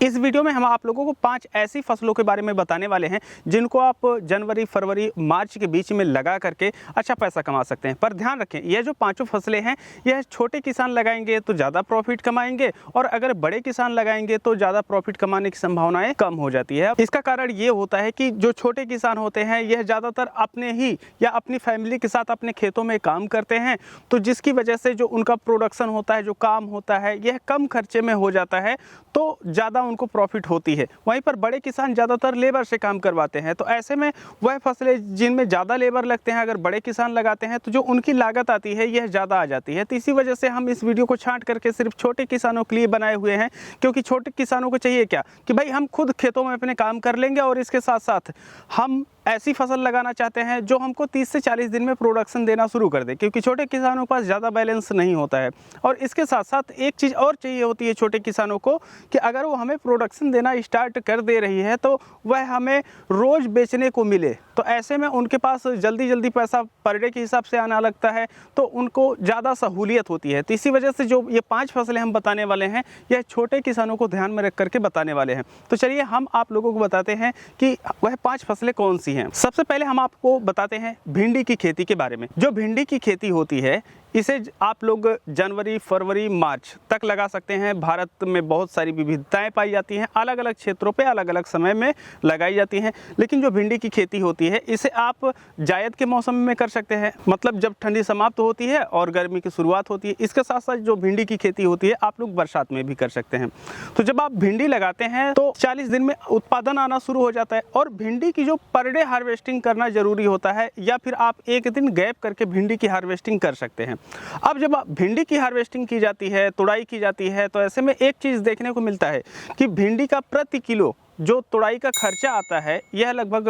इस वीडियो में हम आप लोगों को 5 ऐसी फसलों के बारे में बताने वाले हैं जिनको आप जनवरी, फरवरी, मार्च के बीच में लगा करके अच्छा पैसा कमा सकते हैं। पर ध्यान रखें, यह जो पांचों फसलें हैं यह छोटे किसान लगाएंगे तो ज़्यादा प्रॉफिट कमाएंगे और अगर बड़े किसान लगाएंगे तो ज़्यादा प्रॉफिट कमाने की संभावनाएं कम हो जाती है। इसका कारण ये होता है कि जो छोटे किसान होते हैं यह ज़्यादातर अपने ही या अपनी फैमिली के साथ अपने खेतों में काम करते हैं, तो जिसकी वजह से जो उनका प्रोडक्शन होता है, जो काम होता है, यह कम खर्चे में हो जाता है, तो ज़्यादा उनको प्रॉफिट होती है। वहीं पर बड़े किसान ज़्यादातर लेबर से काम करवाते हैं, तो ऐसे में वह फसलें जिनमें ज़्यादा लेबर लगते हैं अगर बड़े किसान लगाते हैं तो जो उनकी लागत आती है यह ज़्यादा आ जाती है। तो इसी वजह से हम इस वीडियो को छांट करके सिर्फ छोटे किसानों के लिए बनाए हुए हैं, क्योंकि छोटे किसानों को चाहिए क्या कि भाई हम खुद खेतों में अपने काम कर लेंगे और इसके साथ साथ हम ऐसी फसल लगाना चाहते हैं जो हमको 30 से 40 दिन में प्रोडक्शन देना शुरू कर दे, क्योंकि छोटे किसानों के पास ज़्यादा बैलेंस नहीं होता है। और इसके साथ साथ एक चीज़ और चाहिए होती है छोटे किसानों को कि अगर वो हमें प्रोडक्शन देना स्टार्ट कर दे रही है तो वह हमें रोज़ बेचने को मिले। तो ऐसे में उनके पास जल्दी जल्दी पैसा पर डे के हिसाब से आना लगता है, तो उनको ज़्यादा सहूलियत होती है। तो इसी वजह से जो ये 5 फसलें हम बताने वाले हैं यह छोटे किसानों को ध्यान में रख करके बताने वाले हैं। तो चलिए हम आप लोगों को बताते हैं कि वह 5 फसलें कौन सी हैं। सबसे पहले हम आपको बताते हैं भिंडी की खेती के बारे में। जो भिंडी की खेती होती है इसे आप लोग जनवरी, फरवरी, मार्च तक लगा सकते हैं। भारत में बहुत सारी विविधताएं पाई जाती हैं, अलग अलग क्षेत्रों पे अलग अलग समय में लगाई जाती हैं। लेकिन जो भिंडी की खेती होती है इसे आप जायद के मौसम में कर सकते हैं, मतलब जब ठंडी समाप्त होती है और गर्मी की शुरुआत होती है। इसके साथ साथ जो भिंडी की खेती होती है आप लोग बरसात में भी कर सकते हैं। तो जब आप भिंडी लगाते हैं तो 40 दिन में उत्पादन आना शुरू हो जाता है और भिंडी की जो पर डे हार्वेस्टिंग करना जरूरी होता है, या फिर आप एक दिन गैप करके भिंडी की हार्वेस्टिंग कर सकते हैं। अब जब भिंडी की हार्वेस्टिंग की जाती है, तुड़ाई की जाती है, तो ऐसे में एक चीज़ देखने को मिलता है कि भिंडी का प्रति किलो जो तुड़ाई का खर्चा आता है यह लगभग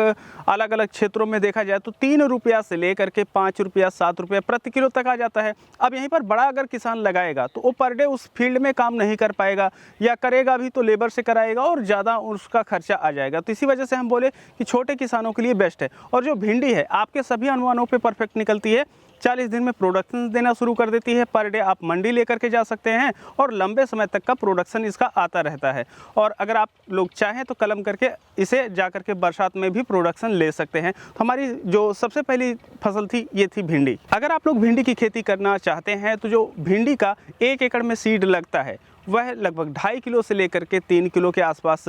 अलग अलग क्षेत्रों में देखा जाए तो 3 रुपया से लेकर के 5 रुपया, 7 रुपया प्रति किलो तक आ जाता है। अब यहीं पर बड़ा अगर किसान लगाएगा तो वो पर डे उस फील्ड में काम नहीं कर पाएगा, या करेगा भी तो लेबर से कराएगा और ज़्यादा उसका खर्चा आ जाएगा। तो इसी वजह से हम बोले कि छोटे किसानों के लिए बेस्ट है। और जो भिंडी है आपके सभी अनुमानों पर परफेक्ट निकलती है, 40 दिन में प्रोडक्शन देना शुरू कर देती है। पर डे आप मंडी लेकर के जा सकते हैं और लंबे समय तक का प्रोडक्शन इसका आता रहता है। और अगर आप लोग चाहें तो कलम करके इसे जा करके बरसात में भी प्रोडक्शन ले सकते हैं। तो हमारी जो सबसे पहली फसल थी ये थी भिंडी। अगर आप लोग भिंडी की खेती करना चाहते हैं तो जो भिंडी का 1 एकड़ में सीड लगता है वह लगभग 2.5 किलो से लेकर के 3 किलो के आसपास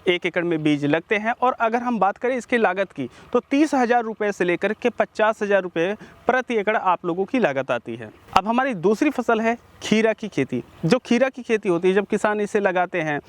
1 एकड़ में बीज लगते हैं। और अगर हम बात करें इसकी लागत की तो 30,000 रुपये से लेकर के 50,000 रुपये प्रति एकड़ आप लोगों की लागत आती है। अब हमारी दूसरी फसल है खीरा की खेती। जो खीरा की खेती होती है, जब किसान इसे लगाते हैं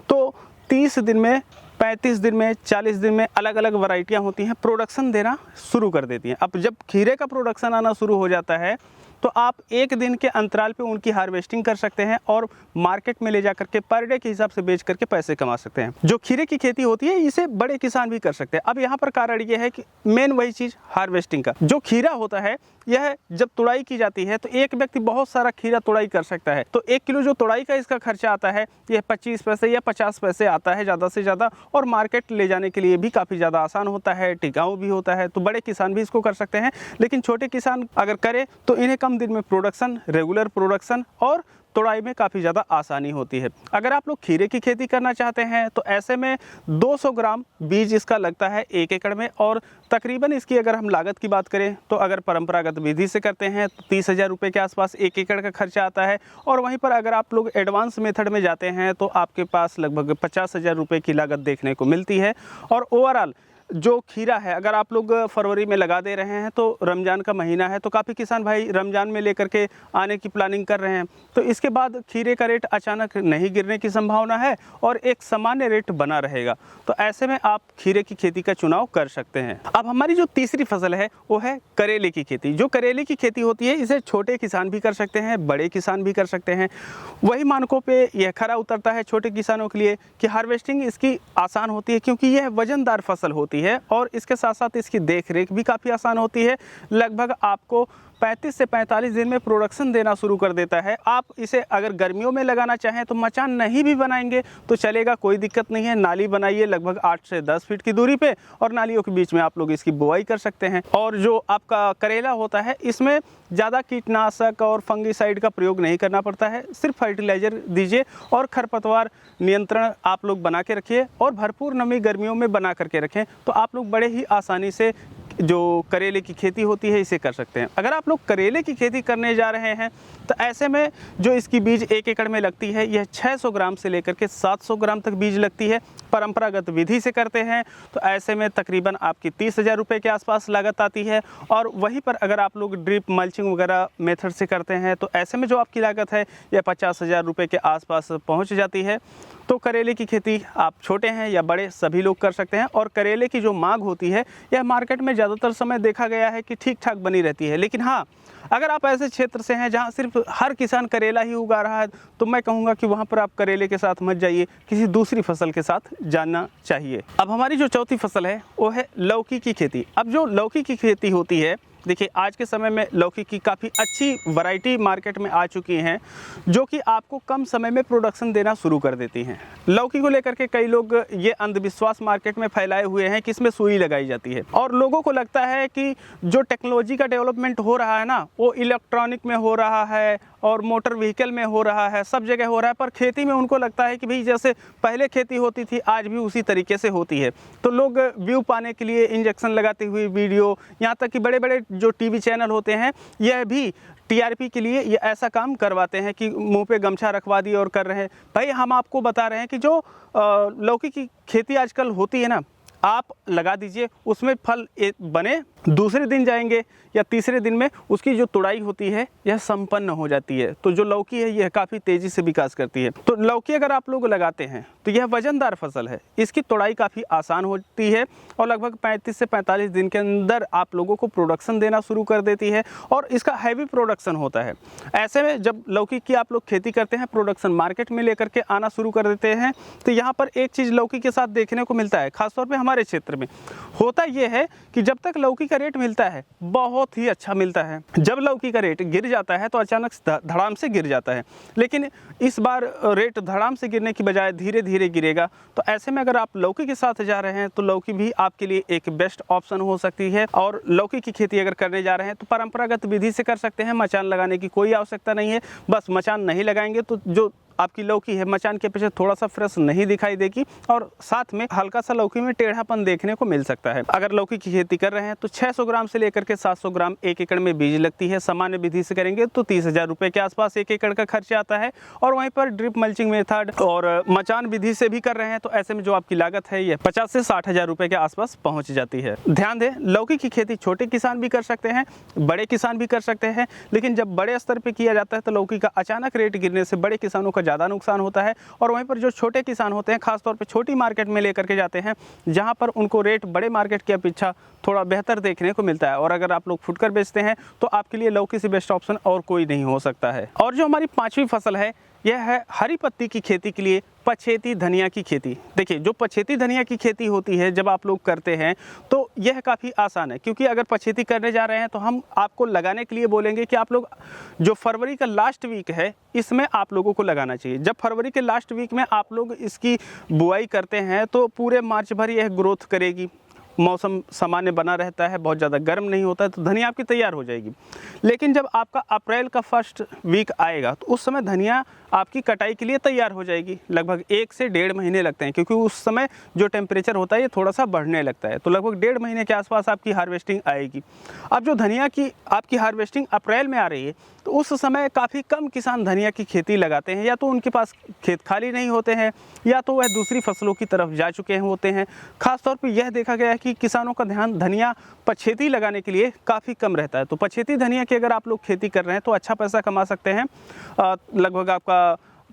तो 30 दिन में, 35 दिन में, 40 दिन में अलग अलग वैरायटियां होती हैं, प्रोडक्शन देना शुरू कर देती हैं। अब जब खीरे का प्रोडक्शन आना शुरू हो जाता है तो आप 1 दिन के अंतराल पे उनकी हार्वेस्टिंग कर सकते हैं और मार्केट में ले जा करके पर डे के हिसाब से बेच करके पैसे कमा सकते हैं। जो खीरे की खेती होती है इसे बड़े किसान भी कर सकते हैं। अब यहाँ पर कारण ये है कि मेन वही चीज़ हार्वेस्टिंग का। जो खीरा होता है यह जब तुड़ाई की जाती है तो एक व्यक्ति बहुत सारा खीरा तुड़ाई कर सकता है। तो 1 किलो जो तुड़ाई का इसका खर्चा आता है यह 25 पैसे या 50 पैसे आता है ज़्यादा से ज़्यादा, और मार्केट ले जाने के लिए भी काफ़ी ज़्यादा आसान होता है, टिकाऊ भी होता है। तो बड़े किसान भी इसको कर सकते हैं, लेकिन छोटे किसान अगर करें तो इन्हें कम दिन में प्रोडक्शन, रेगुलर प्रोडक्शन और तुड़ाई में काफ़ी ज़्यादा आसानी होती है। अगर आप लोग खीरे की खेती करना चाहते हैं तो ऐसे में 200 ग्राम बीज इसका लगता है 1 एकड़ में, और तकरीबन इसकी अगर हम लागत की बात करें तो अगर परंपरागत विधि से करते हैं तो 30,000 रुपये के आसपास 1 एकड़ का खर्चा आता है। और वहीं पर अगर आप लोग एडवांस मेथड में जाते हैं तो आपके पास लगभग 50,000 रुपये की लागत देखने को मिलती है। और ओवरऑल जो खीरा है अगर आप लोग फरवरी में लगा दे रहे हैं तो रमज़ान का महीना है, तो काफ़ी किसान भाई रमज़ान में लेकर के आने की प्लानिंग कर रहे हैं, तो इसके बाद खीरे का रेट अचानक नहीं गिरने की संभावना है और एक सामान्य रेट बना रहेगा। तो ऐसे में आप खीरे की खेती का चुनाव कर सकते हैं। अब हमारी जो तीसरी फसल है वो है करेले की खेती। जो करेले की खेती होती है इसे छोटे किसान भी कर सकते हैं, बड़े किसान भी कर सकते हैं। वही मानकों पर यह खरा उतरता है छोटे किसानों के लिए कि हार्वेस्टिंग इसकी आसान होती है, क्योंकि यह वजनदार फसल होती है और इसके साथ साथ इसकी देख रेख भी काफ़ी आसान होती है। लगभग आपको 35 से 45 दिन में प्रोडक्शन देना शुरू कर देता है। आप इसे अगर गर्मियों में लगाना चाहें तो मचान नहीं भी बनाएंगे तो चलेगा, कोई दिक्कत नहीं है। नाली बनाइए लगभग 8 से 10 फीट की दूरी पे और नालियों के बीच में आप लोग इसकी बुआई कर सकते हैं। और जो आपका करेला होता है इसमें ज़्यादा कीटनाशक और फंगिसाइड का प्रयोग नहीं करना पड़ता है, सिर्फ फर्टिलाइज़र दीजिए और खरपतवार नियंत्रण आप लोग बना के रखिए और भरपूर नमी गर्मियों में बना करके रखें तो आप लोग बड़े ही आसानी से जो करेले की खेती होती है इसे कर सकते हैं। अगर आप लोग करेले की खेती करने जा रहे हैं तो ऐसे में जो इसकी बीज 1 एकड़ में लगती है यह 600 ग्राम से लेकर के 700 ग्राम तक बीज लगती है। परंपरागत विधि से करते हैं तो ऐसे में तकरीबन आपकी 30,000 रुपये के आसपास लागत आती है। और वहीं पर अगर आप लोग ड्रिप मल्चिंग वगैरह मेथड से करते हैं तो ऐसे में जो आपकी लागत है यह 50,000 रुपये के आसपास पहुंच जाती है। तो करेले की खेती आप छोटे हैं या बड़े सभी लोग कर सकते हैं। और करेले की जो मांग होती है यह मार्केट में ज़्यादातर समय देखा गया है कि ठीक ठाक बनी रहती है। लेकिन हाँ, अगर आप ऐसे क्षेत्र से हैं जहां सिर्फ हर किसान करेला ही उगा रहा है तो मैं कहूँगा कि वहां पर आप करेले के साथ मत जाइए, किसी दूसरी फसल के साथ जाना चाहिए। अब हमारी जो चौथी फसल है वो है लौकी की खेती। अब जो लौकी की खेती होती है, देखिए आज के समय में लौकी की काफ़ी अच्छी वैरायटी मार्केट में आ चुकी हैं जो कि आपको कम समय में प्रोडक्शन देना शुरू कर देती हैं। लौकी को लेकर के कई लोग ये अंधविश्वास मार्केट में फैलाए हुए हैं कि इसमें सुई लगाई जाती है और लोगों को लगता है कि जो टेक्नोलॉजी का डेवलपमेंट हो रहा है ना वो इलेक्ट्रॉनिक में हो रहा है और मोटर व्हीकल में हो रहा है, सब जगह हो रहा है। पर खेती में उनको लगता है कि भाई जैसे पहले खेती होती थी आज भी उसी तरीके से होती है। तो लोग व्यू पाने के लिए इंजेक्शन लगाते हुए वीडियो, यहाँ तक कि बड़े बड़े जो टीवी चैनल होते हैं यह भी टीआरपी के लिए ये ऐसा काम करवाते हैं कि मुंह पे गमछा रखवा दिए और कर रहे हैं। भाई हम आपको बता रहे हैं कि जो लौकी की खेती आजकल होती है ना, आप लगा दीजिए, उसमें फल बने दूसरे दिन जाएंगे या तीसरे दिन में उसकी जो तुड़ाई होती है यह संपन्न हो जाती है। तो जो लौकी है यह काफ़ी तेज़ी से विकास करती है। तो लौकी अगर आप लोग लगाते हैं तो यह वजनदार फसल है, इसकी तुड़ाई काफ़ी आसान होती है और लगभग 35 से 45 दिन के अंदर आप लोगों को प्रोडक्शन देना शुरू कर देती है और इसका हैवी प्रोडक्शन होता है। ऐसे में जब लौकी की आप लोग खेती करते हैं, प्रोडक्शन मार्केट में लेकर के आना शुरू कर देते हैं, तो यहाँ पर एक चीज़ लौकी के साथ देखने को मिलता है, खासतौर पर हमारे क्षेत्र में होता यह है कि जब तक लौकी का रेट मिलता है बहुत ही अच्छा मिलता है, जब लौकी का रेट गिर जाता है तो अचानक धड़ाम से गिर जाता है। लेकिन इस बार रेट धड़ाम से गिरने की बजाय धीरे धीरे गिरेगा। तो ऐसे में अगर आप लौकी के साथ जा रहे हैं तो लौकी भी आपके लिए एक बेस्ट ऑप्शन हो सकती है। और लौकी की खेती अगर करने जा रहे हैं तो परंपरागत विधि से कर सकते हैं, मचान लगाने की कोई आवश्यकता नहीं है। बस मचान नहीं लगाएंगे तो जो आपकी लौकी है मचान के पीछे थोड़ा सा फ्रेश नहीं दिखाई देगी और साथ में हल्का सा लौकी में टेढ़ापन देखने को मिल सकता है। अगर लौकी की खेती कर रहे हैं तो 600 ग्राम से लेकर के 700 ग्राम 1 एकड़ में बीज लगती है। सामान्य विधि से करेंगे तो 30,000 रुपये के आसपास 1 एकड़ का खर्च आता है। और वहीं पर ड्रिप मल्चिंग मेथड और मचान विधि से भी कर रहे हैं तो ऐसे में जो आपकी लागत है ये 50 से 60,000 रुपये के आसपास पहुँच जाती है। ध्यान दें, लौकी की खेती छोटे किसान भी कर सकते हैं, बड़े किसान भी कर सकते हैं। लेकिन जब बड़े स्तर पर किया जाता है तो लौकी का अचानक रेट गिरने से बड़े किसानों का ज़्यादा नुकसान होता है। और वहीं पर जो छोटे किसान होते हैं खासतौर पे छोटी मार्केट में लेकर के जाते हैं जहां पर उनको रेट बड़े मार्केट की अपेक्षा थोड़ा बेहतर देखने को मिलता है। और अगर आप लोग फुटकर बेचते हैं तो आपके लिए लौकी से बेस्ट ऑप्शन और कोई नहीं हो सकता है। और जो हमारी 5वीं फसल है यह है हरी पत्ती की खेती के लिए पछेती धनिया की खेती। देखिए, जो पछेती धनिया की खेती होती है जब आप लोग करते हैं तो यह काफ़ी आसान है, क्योंकि अगर पछेती करने जा रहे हैं तो हम आपको लगाने के लिए बोलेंगे कि आप लोग जो फरवरी का लास्ट वीक है इसमें आप लोगों को लगाना चाहिए। जब फरवरी के लास्ट वीक में आप लोग इसकी बुआई करते हैं तो पूरे मार्च भर यह ग्रोथ करेगी, मौसम सामान्य बना रहता है, बहुत ज़्यादा गर्म नहीं होता है, तो धनिया आपकी तैयार हो जाएगी। लेकिन जब आपका अप्रैल का फर्स्ट वीक आएगा तो उस समय धनिया आपकी कटाई के लिए तैयार हो जाएगी। लगभग 1 से 1.5 महीने लगते हैं, क्योंकि उस समय जो टेम्परेचर होता है ये थोड़ा सा बढ़ने लगता है। तो लगभग 1.5 महीने के आसपास आपकी हार्वेस्टिंग आएगी। अब जो धनिया की आपकी हार्वेस्टिंग अप्रैल में आ रही है तो उस समय काफ़ी कम किसान धनिया की खेती लगाते हैं, या तो उनके पास खेत खाली नहीं होते हैं या तो वह दूसरी फसलों की तरफ जा चुके होते हैं। खासतौर पर यह देखा गया है कि किसानों का ध्यान धनिया पछेती लगाने के लिए काफ़ी कम रहता है। तो पछेती धनिया की अगर आप लोग खेती कर रहे हैं तो अच्छा पैसा कमा सकते हैं। लगभग आपका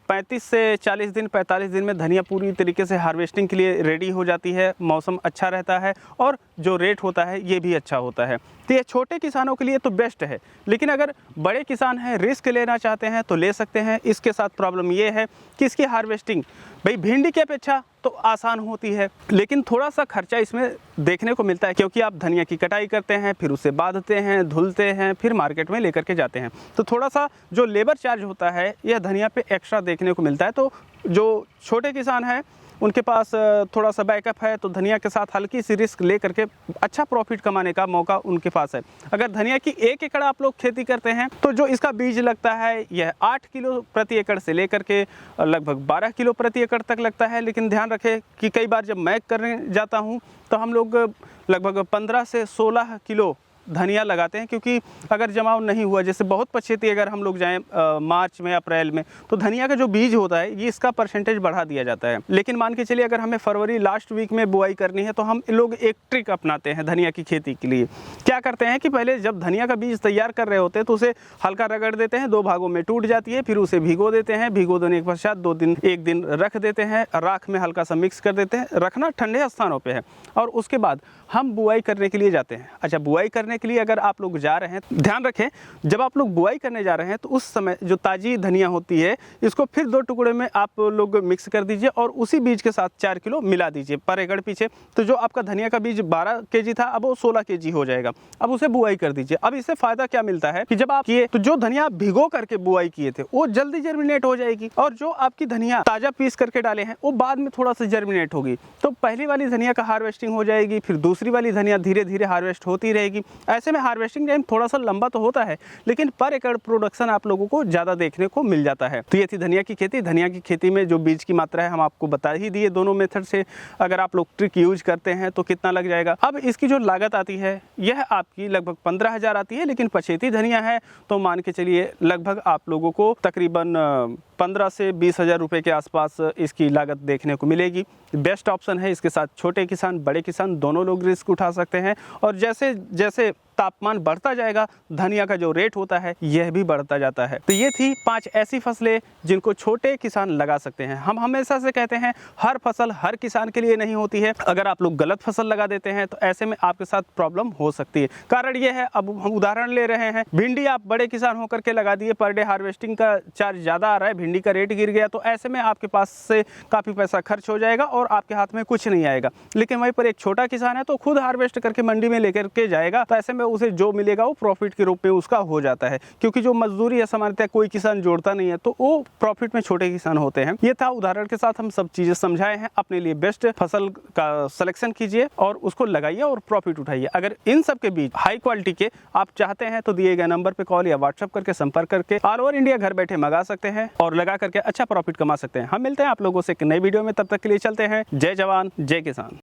35 से 40 दिन 45 दिन में धनिया पूरी तरीके से हार्वेस्टिंग के लिए रेडी हो जाती है, मौसम अच्छा रहता है और जो रेट होता है ये भी अच्छा होता है। तो ये छोटे किसानों के लिए तो बेस्ट है, लेकिन अगर बड़े किसान हैं, रिस्क लेना चाहते हैं तो ले सकते हैं। इसके साथ प्रॉब्लम ये है कि इसकी हार्वेस्टिंग भाई भिंडी की अपेक्षा तो आसान होती है, लेकिन थोड़ा सा खर्चा इसमें देखने को मिलता है, क्योंकि आप धनिया की कटाई करते हैं, फिर उसे बांधते हैं, धुलते हैं, फिर मार्केट में लेकर के जाते हैं, तो थोड़ा सा जो लेबर चार्ज होता है यह धनिया पे एक्स्ट्रा देखने को मिलता है। तो जो छोटे किसान हैं उनके पास थोड़ा सा बैकअप है, तो धनिया के साथ हल्की सी रिस्क ले करके अच्छा प्रॉफिट कमाने का मौका उनके पास है। अगर धनिया की 1 एकड़ आप लोग खेती करते हैं तो जो इसका बीज लगता है यह 8 किलो प्रति एकड़ से लेकर के लगभग 12 किलो प्रति एकड़ तक लगता है। लेकिन ध्यान रखें कि कई बार जब मैं करने जाता हूँ तो हम लोग लगभग 15 से 16 किलो धनिया लगाते हैं, क्योंकि अगर जमाव नहीं हुआ, जैसे बहुत पछेती अगर हम लोग जाएं मार्च में, अप्रैल में, तो धनिया का जो बीज होता है ये इसका परसेंटेज बढ़ा दिया जाता है। लेकिन मान के चलिए अगर हमें फरवरी लास्ट वीक में बुआई करनी है तो हम लोग एक ट्रिक अपनाते हैं धनिया की खेती के लिए। क्या करते हैं कि पहले जब धनिया का बीज तैयार कर रहे होते हैं तो उसे हल्का रगड़ देते हैं, 2 भागों में टूट जाती है, फिर उसे भिगो देते हैं, भिगो देने के पश्चात 1 दिन रख देते हैं, राख में हल्का सा मिक्स कर देते हैं, रखना ठंडे स्थानों पर है, और उसके बाद हम बुआई करने के लिए जाते हैं। अच्छा, बुआई करने के लिए अगर आप लोग जा रहे हैं, ध्यान रखें जब आप लोग बुआई करने जा रहे हैं तो उस समय जो ताज़ी धनिया होती है इसको फिर 2 टुकड़े में आप लोग मिक्स कर दीजिए और उसी बीज के साथ 4 किलो मिला दीजिए पर एकड़ पीछे। तो जो आपका धनिया का बीज 12 केजी था अब वो 16 केजी हो जाएगा। अब उसे बुआई कर दीजिए। अब इससे फायदा क्या मिलता है कि जब आप किए तो जो धनिया भिगो करके बुआई किए थे वो जल्दी जर्मिनेट हो जाएगी, और जो आपकी धनिया ताज़ा पीस करके डाले हैं वो बाद में थोड़ा सा जर्मिनेट होगी। तो पहली वाली धनिया का हार्वेस्टिंग हो जाएगी, फिर दूसरी वाली धनिया धीरे धीरे हार्वेस्ट होती रहेगी। ऐसे में हार्वेस्टिंग टाइम थोड़ा सा लंबा तो होता है, लेकिन पर एकड़ प्रोडक्शन आप लोगों को ज़्यादा देखने को मिल जाता है। तो ये थी धनिया की खेती। धनिया की खेती में जो बीज की मात्रा है हम आपको बता ही दिए दोनों मेथड से। अगर आप लोग ट्रिक यूज करते हैं तो कितना लग जाएगा। अब इसकी जो लागत आती है यह आपकी लगभग 15,000 आती है, लेकिन पछेती धनिया है तो मान के चलिए लगभग आप लोगों को तकरीबन 15 से 20,000 रुपये के आसपास इसकी लागत देखने को मिलेगी। बेस्ट ऑप्शन है। इसके साथ छोटे किसान, बड़े किसान दोनों लोग रिस्क उठा सकते हैं, और जैसे जैसे तापमान बढ़ता जाएगा धनिया का जो रेट होता है यह भी बढ़ता जाता है। तो ये थी 5 ऐसी फसलें जिनको छोटे किसान लगा सकते हैं। हम हमेशा से कहते हैं हर फसल हर किसान के लिए नहीं होती है। अगर आप लोग गलत फसल लगा देते हैं तो ऐसे में आपके साथ प्रॉब्लम हो सकती है। कारण ये है, अब हम उदाहरण ले रहे हैं, भिंडी आप बड़े किसान होकर के लगा दिए, पर डे हार्वेस्टिंग का चार्ज ज़्यादा आ रहा है, भिंडी का रेट गिर गया, तो ऐसे में आपके पास से काफ़ी पैसा खर्च हो जाएगा और आपके हाथ में कुछ नहीं आएगा। लेकिन वहीं पर एक छोटा किसान है तो खुद हार्वेस्ट करके मंडी में लेकर के जाएगा, तो ऐसे में उसे जो मिलेगा वो प्रॉफिट के रूप में उसका हो जाता है, क्योंकि जो मजदूरी या सामान्यतः कोई किसान जोड़ता नहीं है तो वो प्रॉफिट में छोटे किसान होते हैं। ये था उदाहरण के साथ हम सब चीजें समझाए हैं। अपने लिए बेस्ट फसल का सिलेक्शन कीजिए और उसको लगाइए और प्रॉफिट उठाइए। अगर इन सब के बीच हाई क्वालिटी के आप चाहते हैं तो दिए गए नंबर पे कॉल या व्हाट्सएप करके संपर्क करके ऑल ओवर इंडिया घर बैठे मंगा सकते हैं और लगा करके अच्छा प्रॉफिट कमा सकते हैं। हम मिलते हैं आप लोगों से एक नई वीडियो में, तब तक के लिए चलते हैं। जय जवान जय किसान।